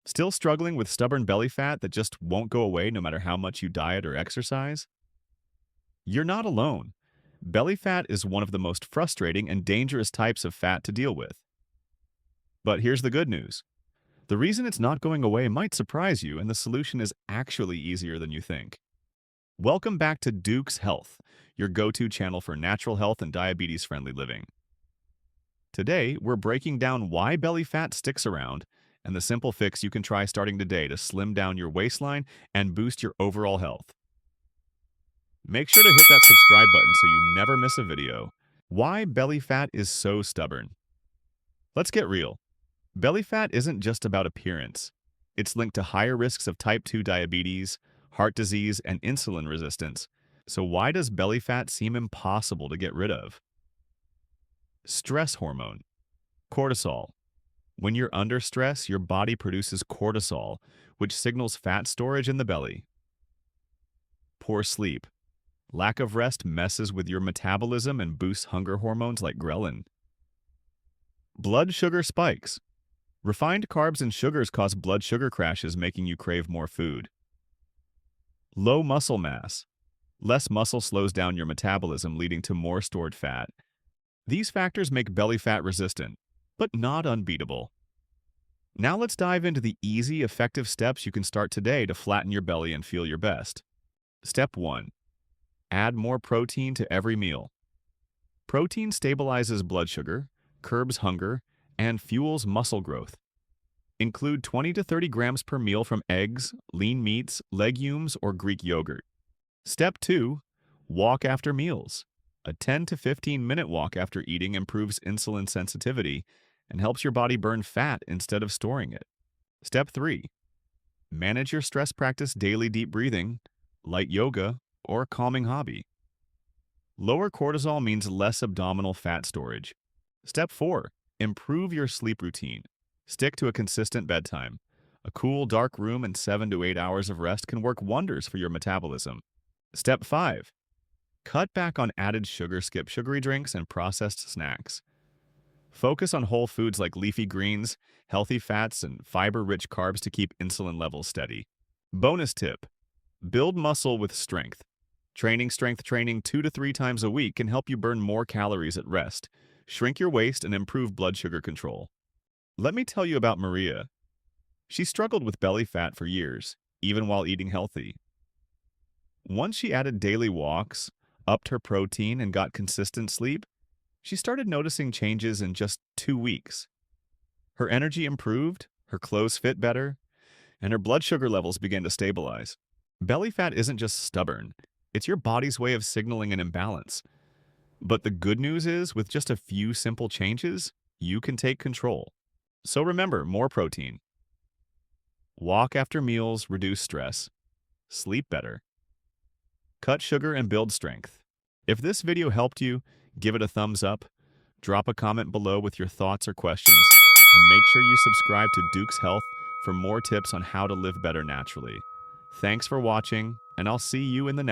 Still struggling with stubborn belly fat that just won't go away no matter how much you diet or exercise? You're not alone. Belly fat is one of the most frustrating and dangerous types of fat to deal with. But here's the good news. The reason it's not going away might surprise you, and the solution is actually easier than you think. Welcome back to Duke's Health, your go-to channel for natural health and diabetes-friendly living. Today, we're breaking down why belly fat sticks around and the simple fix you can try starting today to slim down your waistline and boost your overall health. Make sure to hit that subscribe button so you never miss a video. Why belly fat is so stubborn. Let's get real. Belly fat isn't just about appearance. It's linked to higher risks of type 2 diabetes, heart disease, and insulin resistance. So why does belly fat seem impossible to get rid of? Stress hormone. Cortisol. When you're under stress, your body produces cortisol, which signals fat storage in the belly. Poor sleep. Lack of rest messes with your metabolism and boosts hunger hormones like ghrelin. Blood sugar spikes. Refined carbs and sugars cause blood sugar crashes, making you crave more food. Low muscle mass. Less muscle slows down your metabolism, leading to more stored fat. These factors make belly fat resistant, but not unbeatable. Now let's dive into the easy, effective steps you can start today to flatten your belly and feel your best. Step 1. Add more protein to every meal. Protein stabilizes blood sugar, curbs hunger, and fuels muscle growth. Include 20 to 30 grams per meal from eggs, lean meats, legumes, or Greek yogurt. Step 2. Walk after meals. A 10 to 15-minute walk after eating improves insulin sensitivity and helps your body burn fat instead of storing it. Step 3. Manage your stress. Practice daily deep breathing, light yoga, or a calming hobby. Lower cortisol means less abdominal fat storage. Step 4. Improve your sleep routine. Stick to a consistent bedtime. A cool, dark room and 7 to 8 hours of rest can work wonders for your metabolism. Step 5. Cut back on added sugar. Skip sugary drinks and processed snacks. Focus on whole foods like leafy greens, healthy fats, and fiber-rich carbs to keep insulin levels steady. Bonus tip. Build muscle with strength. Strength training 2 to 3 times a week can help you burn more calories at rest, shrink your waist, and improve blood sugar control. Let me tell you about Maria. She struggled with belly fat for years, even while eating healthy. Once she added daily walks, upped her protein, and got consistent sleep, she started noticing changes in just 2 weeks. Her energy improved, her clothes fit better, and her blood sugar levels began to stabilize. Belly fat isn't just stubborn. It's your body's way of signaling an imbalance. But the good news is, with just a few simple changes, you can take control. So remember, more protein. Walk after meals, reduce stress. Sleep better. Cut sugar and build strength. If this video helped you, give it a thumbs up, drop a comment below with your thoughts or questions, and make sure you subscribe to Duke's Health for more tips on how to live better naturally. Thanks for watching, and I'll see you in the next